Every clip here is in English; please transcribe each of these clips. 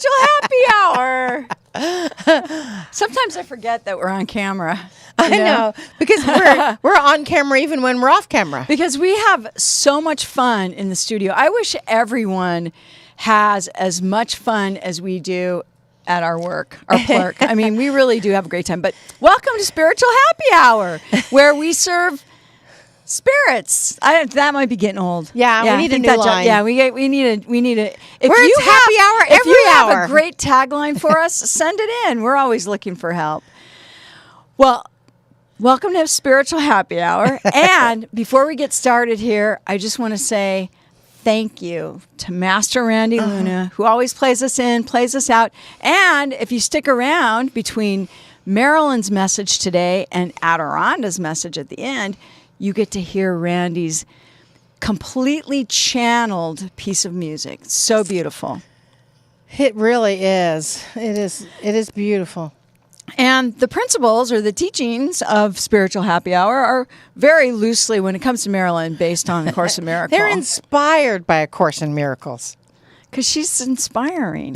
Spiritual Happy Hour. Sometimes I forget that we're on camera. I know, because we're on camera even when we're off camera. Because we have so much fun in the studio. I wish everyone has as much fun as we do at our work, our plurk. I mean, we really do have a great time. But welcome to Spiritual Happy Hour, where we serve spirits. That might be getting old. Yeah, we need a new line. We need a. It's happy hour every If you hour. have a great tagline for us, send it in. We're always looking for help. Well, welcome to Spiritual Happy Hour. And before we get started here, I just want to say thank you to Master Randy Luna, who always plays us in, plays us out. And if you stick around between Marilyn's message today and Adironda's message at the end, you get to hear Randy's completely channeled piece of music. So beautiful. It really is. It is beautiful. And the principles or the teachings of Spiritual Happy Hour are very loosely, when it comes to Marilyn, based on A Course in Miracles. They're inspired by A Course in Miracles. Because she's inspiring.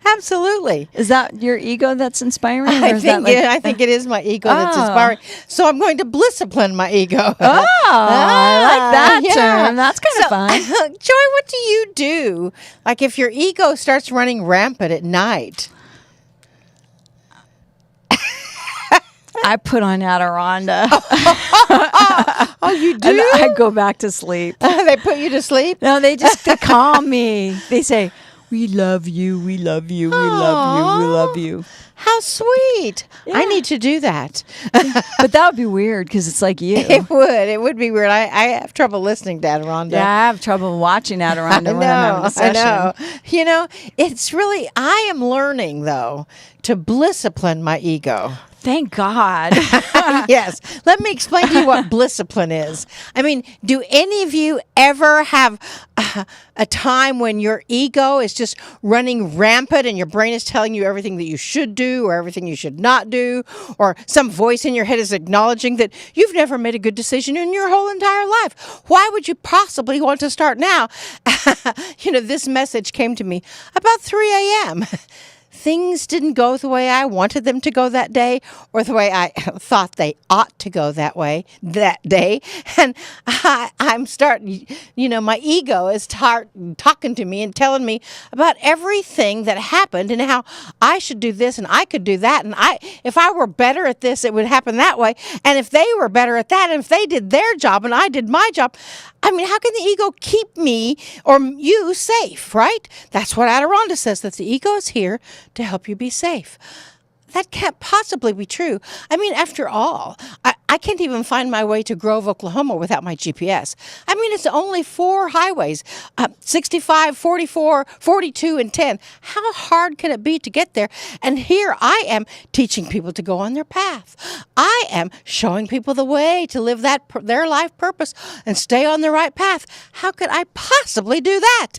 Absolutely. Is that your ego that's inspiring? I think it is my ego that's inspiring. So I'm going to Blissipline my ego. I like that term. That's kind of fun. Joey, what do you do? Like if your ego starts running rampant at night? I put on Adironda. Oh, you do? And I go back to sleep. They put you to sleep? No, they calm me. They say, we love you, we love you, we love you, we love you. How sweet. Yeah. I need to do that. But that would be weird because it's like you. It would. It would be weird. I have trouble listening to Adironda. Yeah, I have trouble watching Adironda when I'm having a session. I know. You know, it's really, I am learning, though, to Blissipline my ego. Thank God. Yes. Let me explain to you what Blissipline is. I mean, do any of you ever have a time when your ego is just running rampant and your brain is telling you everything that you should do or everything you should not do, or some voice in your head is acknowledging that you've never made a good decision in your whole entire life? Why would you possibly want to start now? This message came to me about 3 a.m. Things didn't go the way I wanted them to go that day, or the way I thought they ought to go that day. And I'm starting, my ego is talking to me and telling me about everything that happened and how I should do this and I could do that. And if I were better at this, it would happen that way. And if they were better at that, and if they did their job and I did my job, I mean, how can the ego keep me or you safe, right? That's what Adironda says, that the ego is here to help you be safe. That can't possibly be true. I mean, after all, I can't even find my way to Grove, Oklahoma without my GPS. I mean, it's only 4 highways, 65, 44, 42, and 10. How hard can it be to get there? And here I am teaching people to go on their path. I am showing people the way to live their life purpose and stay on the right path. How could I possibly do that?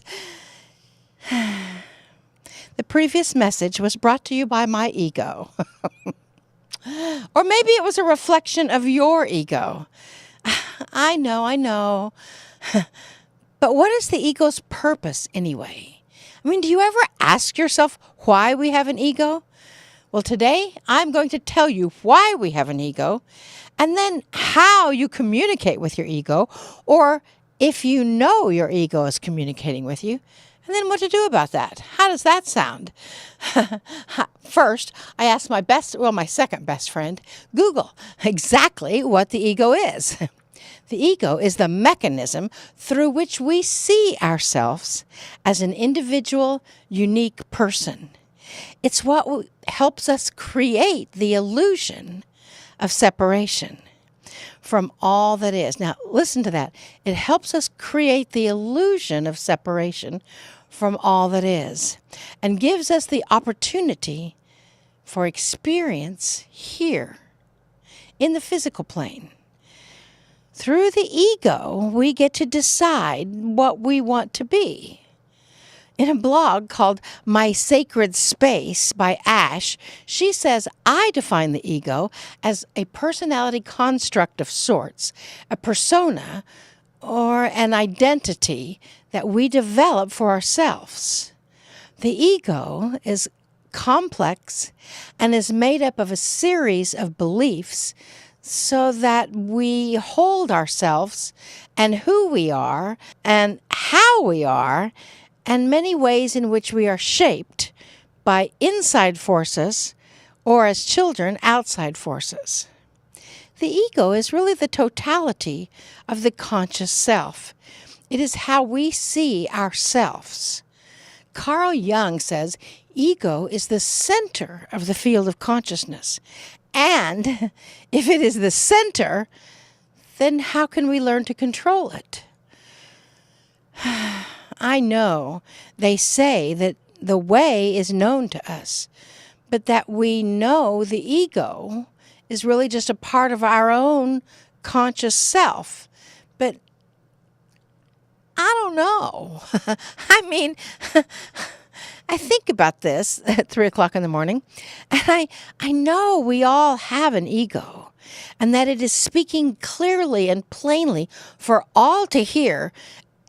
The previous message was brought to you by my ego. Or maybe it was a reflection of your ego. I know. But what is the ego's purpose anyway? I mean, do you ever ask yourself why we have an ego? Well, today I'm going to tell you why we have an ego, and then how you communicate with your ego, or if you know your ego is communicating with you, and then what to do about that. How does that sound? First, I asked my second best friend, Google, exactly what the ego is. The ego is the mechanism through which we see ourselves as an individual, unique person. It's what helps us create the illusion of separation from all that is. Now, listen to that. It helps us create the illusion of separation from all that is, and gives us the opportunity for experience here in the physical plane. Through the ego, we get to decide what we want to be. In a blog called My Sacred Space by Ash, she says, I define the ego as a personality construct of sorts, a persona or an identity that we develop for ourselves. The ego is complex and is made up of a series of beliefs so that we hold ourselves and who we are and how we are and many ways in which we are shaped by inside forces or as children, outside forces. The ego is really the totality of the conscious self. It is how we see ourselves. Carl Jung says, ego is the center of the field of consciousness. And if it is the center, then how can we learn to control it? I know they say that the way is known to us, but that we know the ego is really just a part of our own conscious self. But I don't know. I mean, I think about this at 3 o'clock in the morning, and I know we all have an ego, and that it is speaking clearly and plainly for all to hear,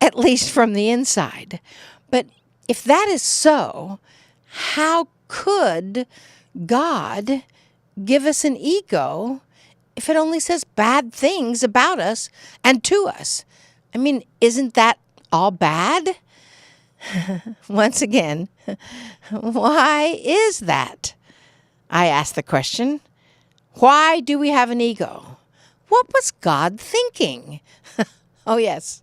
at least from the inside. But if that is so, how could God give us an ego if it only says bad things about us and to us? I mean, isn't that all bad? Once again, why is that? I ask the question. Why do we have an ego? What was God thinking? Oh, yes.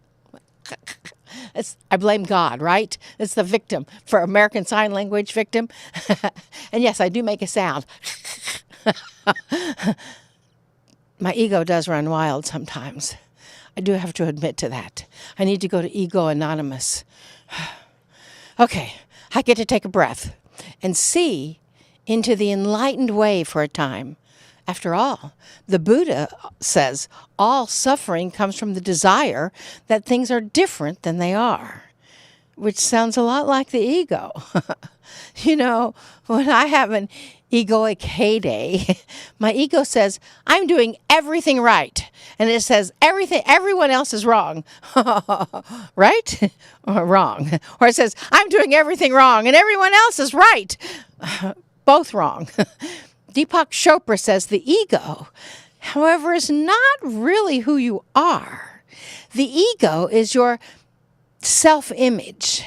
I blame God, right? It's the victim for American Sign Language victim. And yes, I do make a sound. My ego does run wild sometimes. I do have to admit to that. I need to go to Ego Anonymous. Okay, I get to take a breath and see into the enlightened way for a time. After all, the Buddha says all suffering comes from the desire that things are different than they are, which sounds a lot like the ego. You know, when I have an egoic heyday, my ego says, I'm doing everything right. And it says, everyone else is wrong. Right? Or wrong. Or it says, I'm doing everything wrong and everyone else is right. Both wrong. Deepak Chopra says the ego, however, is not really who you are. The ego is your self-image.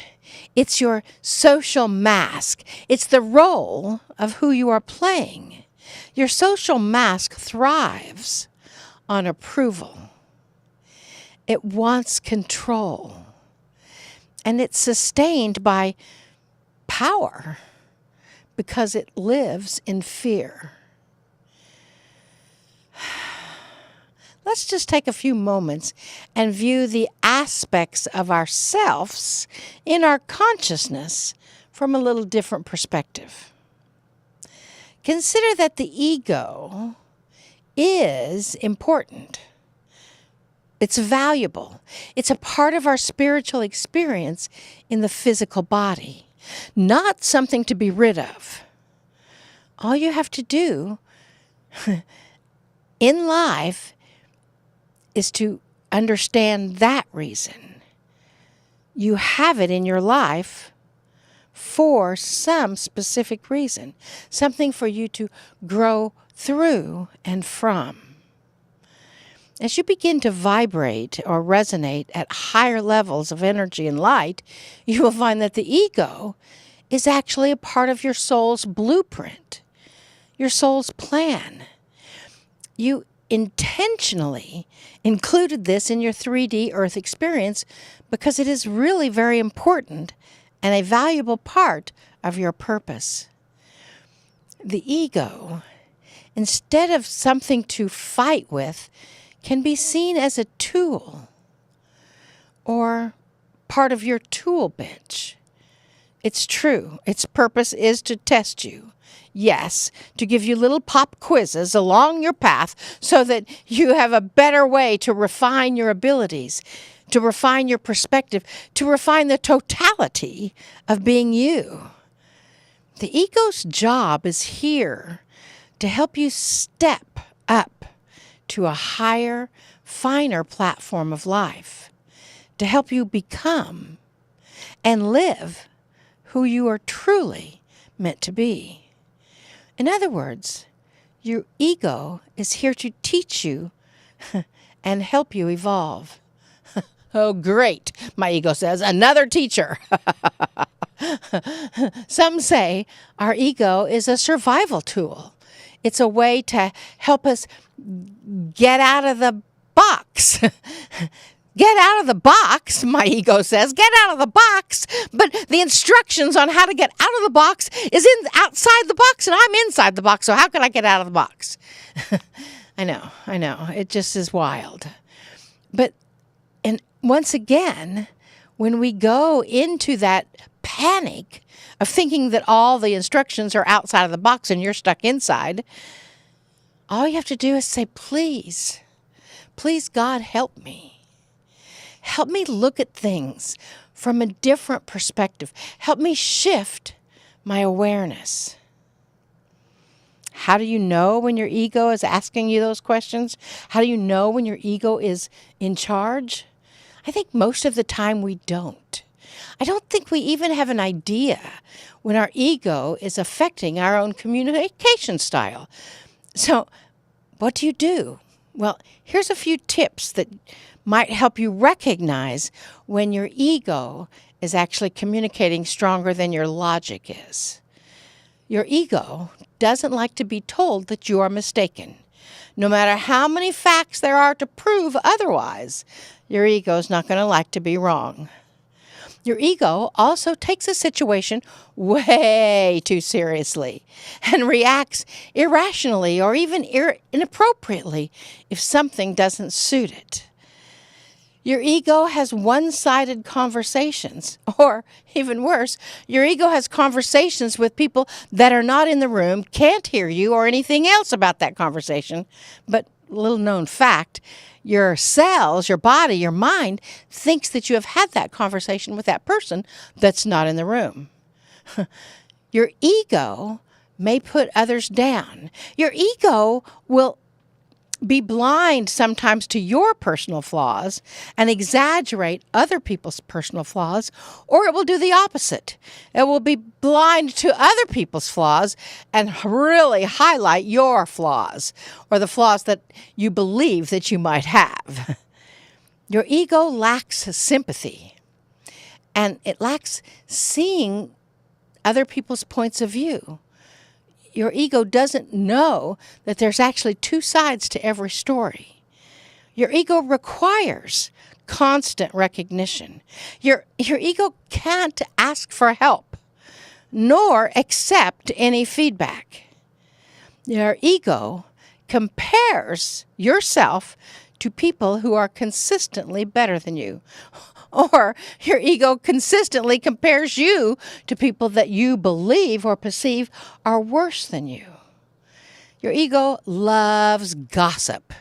It's your social mask. It's the role of who you are playing. Your social mask thrives on approval. It wants control. And it's sustained by power because it lives in fear. Let's just take a few moments and view the aspects of ourselves in our consciousness from a little different perspective. Consider that the ego is important. It's valuable. It's a part of our spiritual experience in the physical body, not something to be rid of. All you have to do in life is to understand that reason. You have it in your life for some specific reason, something for you to grow through and from. As you begin to vibrate or resonate at higher levels of energy and light, you will find that the ego is actually a part of your soul's blueprint, your soul's plan. You intentionally included this in your 3D Earth experience because it is really very important and a valuable part of your purpose. The ego, instead of something to fight with, can be seen as a tool or part of your tool bench. It's true. Its purpose is to test you. Yes, to give you little pop quizzes along your path so that you have a better way to refine your abilities, to refine your perspective, to refine the totality of being you. The ego's job is here to help you step up to a higher, finer platform of life, to help you become and live who you are truly meant to be. In other words, your ego is here to teach you and help you evolve. Oh, great, my ego says, another teacher. Some say our ego is a survival tool. It's a way to help us get out of the box. Get out of the box, my ego says. Get out of the box. But the instructions on how to get out of the box is outside the box, and I'm inside the box. So how can I get out of the box? I know. It just is wild. But, and once again, when we go into that panic of thinking that all the instructions are outside of the box and you're stuck inside, all you have to do is say, please, God, help me. Help me look at things from a different perspective. Help me shift my awareness. How do you know when your ego is asking you those questions? How do you know when your ego is in charge? I think most of the time we don't. I don't think we even have an idea when our ego is affecting our own communication style. So, what do you do? Well, here's a few tips that might help you recognize when your ego is actually communicating stronger than your logic is. Your ego doesn't like to be told that you are mistaken. No matter how many facts there are to prove otherwise, your ego is not going to like to be wrong. Your ego also takes a situation way too seriously and reacts irrationally or even inappropriately if something doesn't suit it. Your ego has one-sided conversations, or even worse, your ego has conversations with people that are not in the room, can't hear you or anything else about that conversation. But little known fact, your cells, your body, your mind thinks that you have had that conversation with that person that's not in the room. Your ego may put others down. Your ego will be blind sometimes to your personal flaws and exaggerate other people's personal flaws, or it will do the opposite. It will be blind to other people's flaws and really highlight your flaws or the flaws that you believe that you might have. Your ego lacks sympathy, and it lacks seeing other people's points of view. Your ego doesn't know that there's actually two sides to every story. Your ego requires constant recognition. Your ego can't ask for help, nor accept any feedback. Your ego compares yourself to people who are consistently better than you. Or your ego consistently compares you to people that you believe or perceive are worse than you. Your ego loves gossip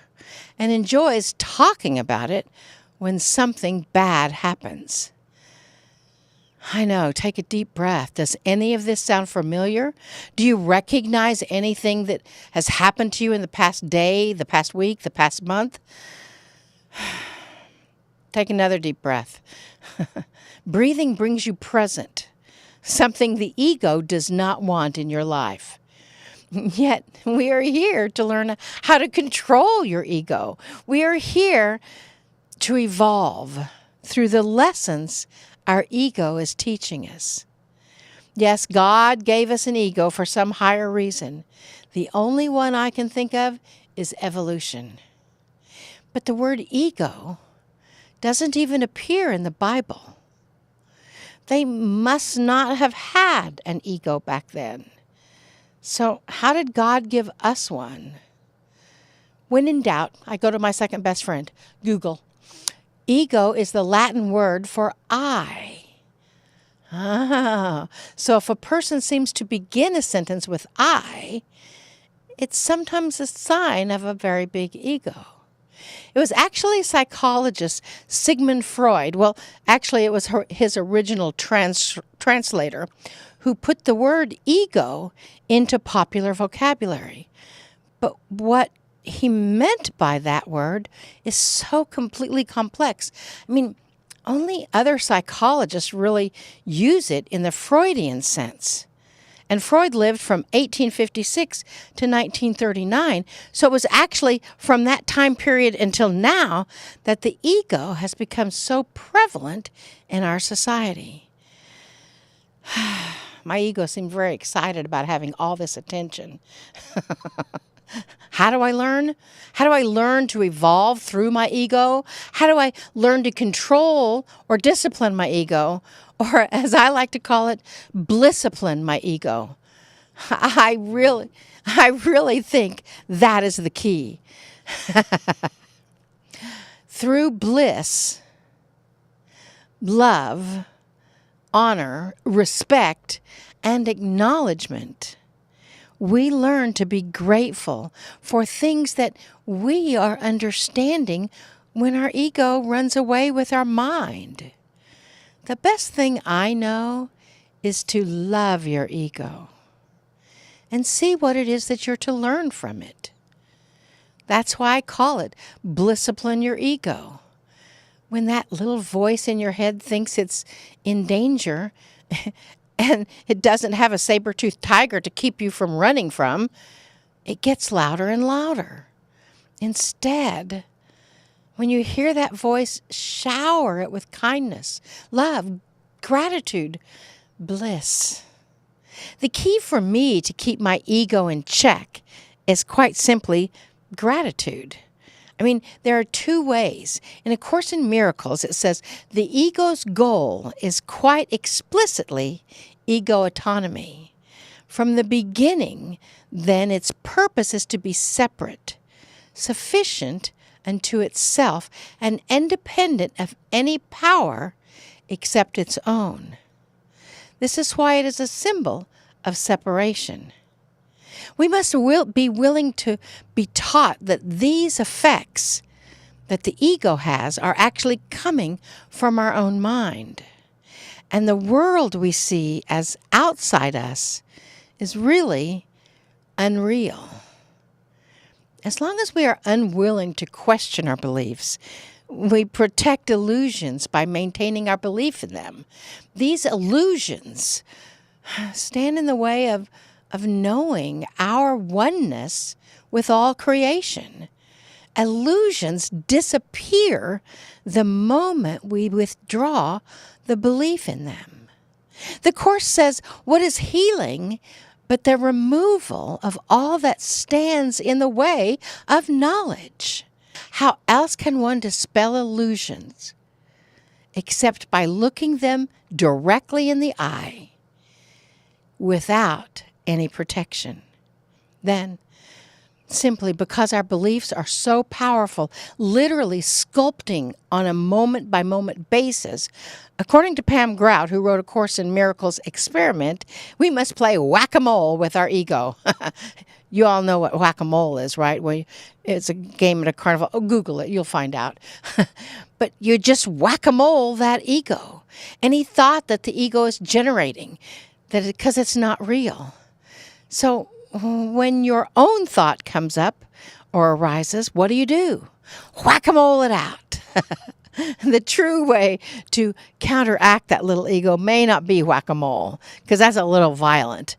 and enjoys talking about it when something bad happens. I know, take a deep breath. Does any of this sound familiar? Do you recognize anything that has happened to you in the past day, the past week, the past month? Take another deep breath. Breathing brings you present, something the ego does not want in your life. Yet we are here to learn how to control your ego. We are here to evolve through the lessons our ego is teaching us. Yes, God gave us an ego for some higher reason. The only one I can think of is evolution. But the word ego doesn't even appear in the Bible. They must not have had an ego back then. So how did God give us one? When in doubt, I go to my second best friend, Google. Ego is the Latin word for I. So if a person seems to begin a sentence with I, it's sometimes a sign of a very big ego. It was actually psychologist Sigmund Freud, well, actually it was his original translator, who put the word ego into popular vocabulary. But what he meant by that word is so completely complex. I mean, Only other psychologists really use it in the Freudian sense. And Freud lived from 1856 to 1939, so it was actually from that time period until now that the ego has become so prevalent in our society. My ego seemed very excited about having all this attention. How do I learn? How do I learn to evolve through my ego? How do I learn to control or discipline my ego? Or, as I like to call it, blissipline my ego. I really think that is the key. Through bliss, love, honor, respect, and acknowledgement, we learn to be grateful for things that we are understanding when our ego runs away with our mind. The best thing I know is to love your ego and see what it is that you're to learn from it. That's why I call it blissipline your ego. When that little voice in your head thinks it's in danger and it doesn't have a saber-toothed tiger to keep you from running from, it gets louder and louder. Instead, when you hear that voice, shower it with kindness, love, gratitude, bliss. The key for me to keep my ego in check is quite simply gratitude. I mean, there are two ways. In A Course in Miracles, it says, the ego's goal is quite explicitly ego autonomy. From the beginning, then, its purpose is to be separate, sufficient unto itself, and independent of any power except its own. This is why it is a symbol of separation. We must be willing to be taught that these effects that the ego has are actually coming from our own mind. And the world we see as outside us is really unreal. As long as we are unwilling to question our beliefs, we protect illusions by maintaining our belief in them. These illusions stand in the way of knowing our oneness with all creation. Illusions disappear the moment we withdraw the belief in them. The Course says, what is healing but the removal of all that stands in the way of knowledge? How else can one dispel illusions except by looking them directly in the eye without any protection? Then, simply because our beliefs are so powerful, literally sculpting on a moment-by-moment basis, according to Pam Grout, who wrote A Course in Miracles experiment, we must play whack-a-mole with our ego. You all know what whack-a-mole is, right? It's a game at a carnival. Oh, Google it. You'll find out. But you just whack-a-mole that ego. And he thought that the ego is generating, because it's not real. So when your own thought comes up or arises, what do? Whack-a-mole it out. The true way to counteract that little ego may not be whack-a-mole, because that's a little violent.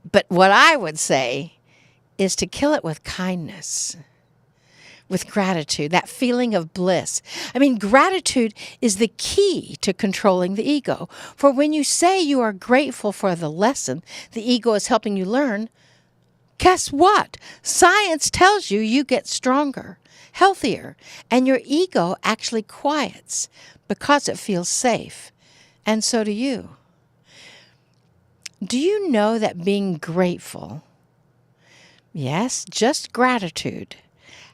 But what I would say is to kill it with kindness, with gratitude, that feeling of bliss. I mean, gratitude is the key to controlling the ego. For when you say you are grateful for the lesson the ego is helping you learn, guess what? Science tells you get stronger, healthier, and your ego actually quiets because it feels safe. And so do you. Do you know that being grateful, yes, just gratitude,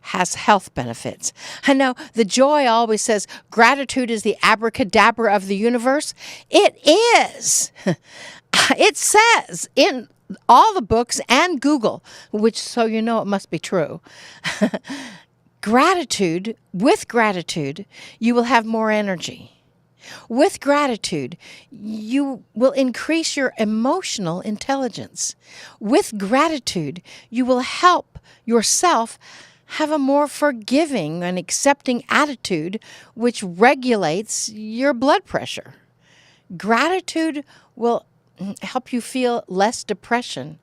has health benefits? I know the Joy always says gratitude is the abracadabra of the universe. It is. It says in all the books and Google, which so you know it must be true. With gratitude, you will have more energy. With gratitude, you will increase your emotional intelligence. With gratitude, you will help yourself have a more forgiving and accepting attitude, which regulates your blood pressure. Gratitude will help you feel less depression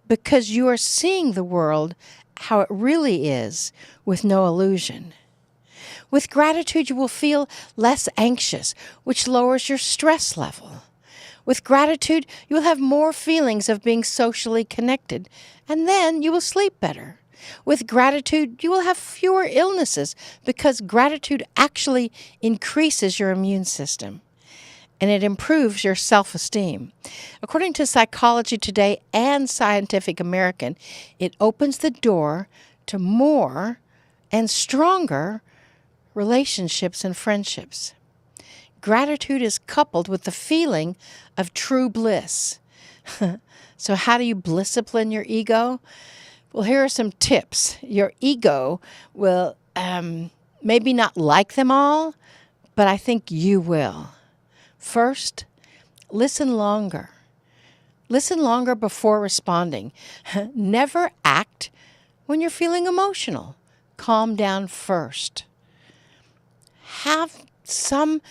because you are seeing the world how it really is with no illusion. With gratitude, you will feel less anxious, which lowers your stress level. With gratitude, you will have more feelings of being socially connected, and then you will sleep better. With gratitude, you will have fewer illnesses because gratitude actually increases your immune system, and it improves your self-esteem. According to Psychology Today and Scientific American, it opens the door to more and stronger relationships and friendships. Gratitude is coupled with the feeling of true bliss. So how do you blissipline your ego? Well, here are some tips. Your ego will maybe not like them all, but I think you will. First, listen longer. Listen longer before responding. Never act when you're feeling emotional. Calm down first. Have some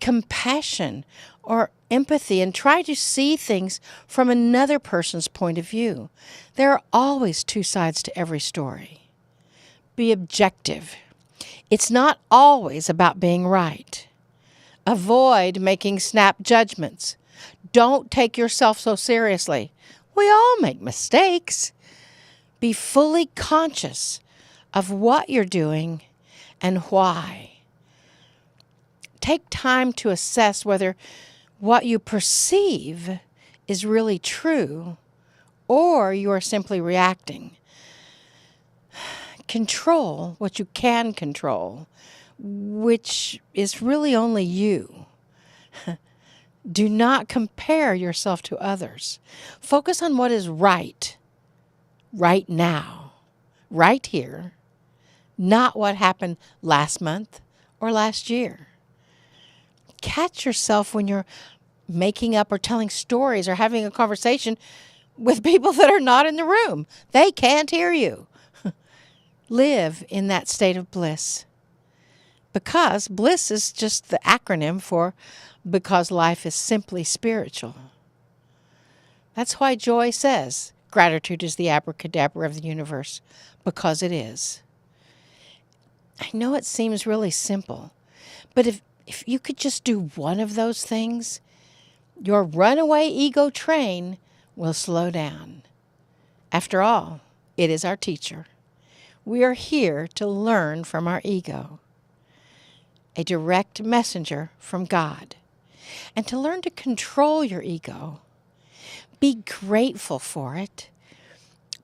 compassion or empathy and try to see things from another person's point of view. There are always two sides to every story. Be objective. It's not always about being right. Avoid making snap judgments. Don't take yourself so seriously. We all make mistakes. Be fully conscious of what you're doing and why. Take time to assess whether what you perceive is really true or you are simply reacting. Control what you can control, which is really only you. Do not compare yourself to others. Focus on what is right now, right here, not what happened last month or last year. Catch yourself when you're making up or telling stories or having a conversation with people that are not in the room. They can't hear you. Live in that state of bliss. Because bliss is just the acronym for because life is simply spiritual. That's why Joy says gratitude is the abracadabra of the universe, because it is. I know it seems really simple, but if you could just do one of those things, your runaway ego train will slow down. After all, it is our teacher. We are here to learn from our ego, a direct messenger from God, and to learn to control your ego. Be grateful for it.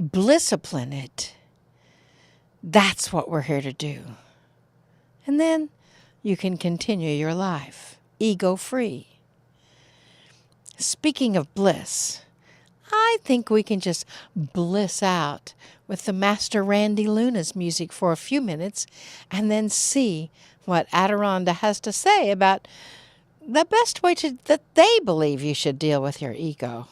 Blissipline it. That's what we're here to do. And then you can continue your life, ego-free. Speaking of bliss, I think we can just bliss out with the Master Randy Luna's music for a few minutes and then see what Adironda has to say about the best way that they believe you should deal with your ego.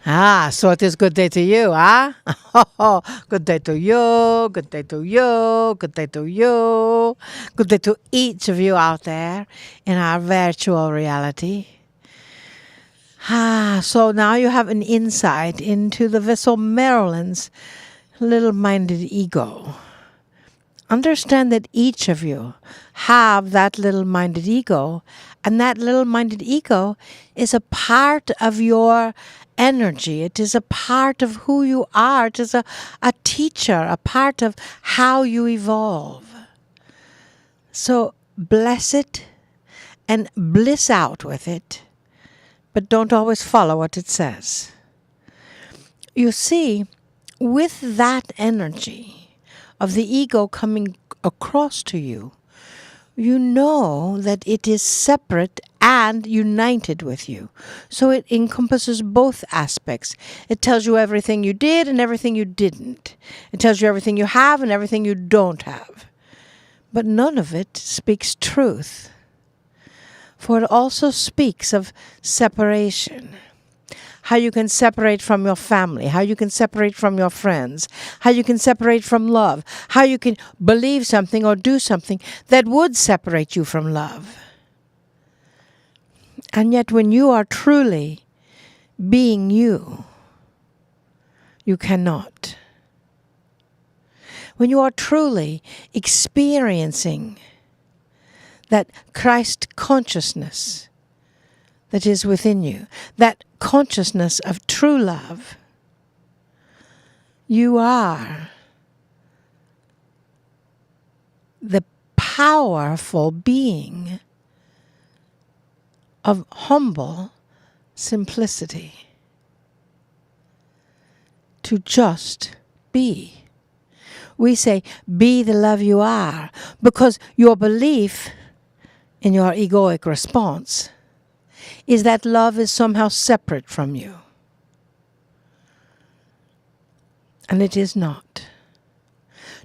So it is good day to you, huh? Good day to you, good day to you, good day to you. Good day to each of you out there in our virtual reality. So now you have an insight into the vessel Marilyn's little-minded ego. Understand that each of you have that little-minded ego, and that little-minded ego is a part of your energy. It is a part of who you are. It is a teacher, a part of how you evolve. So bless it and bliss out with it, but don't always follow what it says. You see, with that energy of the ego coming across to you, you know that it is separate and united with you. So it encompasses both aspects. It tells you everything you did and everything you didn't. It tells you everything you have and everything you don't have. But none of it speaks truth. For it also speaks of separation. How you can separate from your family, how you can separate from your friends, how you can separate from love, how you can believe something or do something that would separate you from love. And yet when you are truly being you, you cannot. When you are truly experiencing that Christ consciousness that is within you, that consciousness of true love, you are the powerful being of humble simplicity. To just be. We say, be the love you are, because your belief in your egoic response is that love is somehow separate from you. And it is not.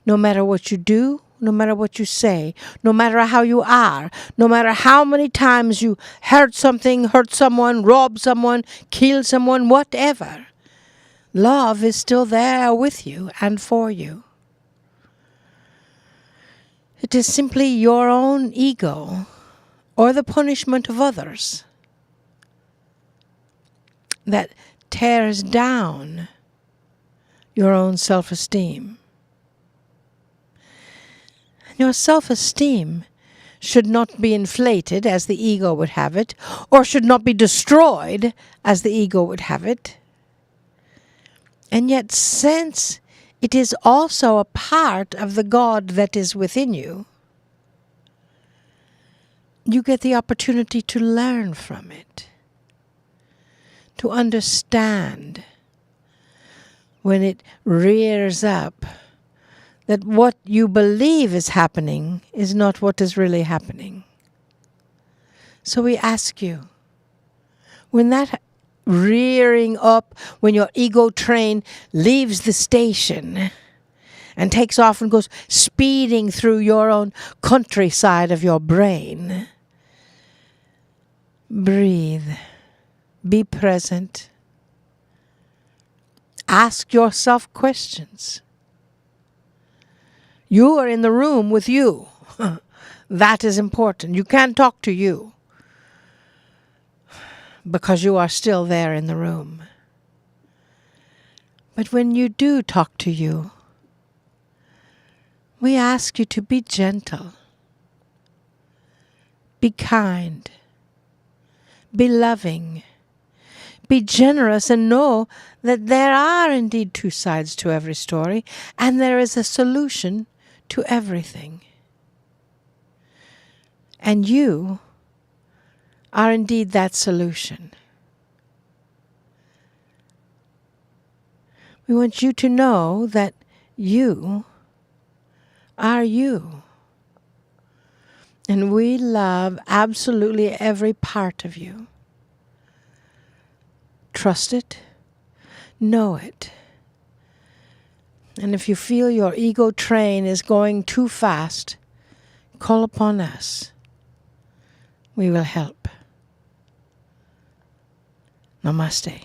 No matter what you do, no matter what you say, no matter how you are, no matter how many times you hurt something, hurt someone, rob someone, kill someone, whatever, love is still there with you and for you. It is simply your own ego or the punishment of others that tears down your own self-esteem. Your self-esteem should not be inflated as the ego would have it, or should not be destroyed as the ego would have it. And yet, since it is also a part of the God that is within you, you get the opportunity to learn from it, to understand when it rears up that what you believe is happening is not what is really happening. So we ask you, when that rearing up, when your ego train leaves the station and takes off and goes speeding through your own countryside of your brain, breathe, be present, ask yourself questions. You are in the room with you. That is important. You can't talk to you because you are still there in the room. But when you do talk to you, we ask you to be gentle, be kind, be loving, be generous, and know that there are indeed two sides to every story, and there is a solution to everything. And you are indeed that solution. We want you to know that you are you. And we love absolutely every part of you. Trust it. Know it. And if you feel your ego train is going too fast, call upon us. We will help. Namaste.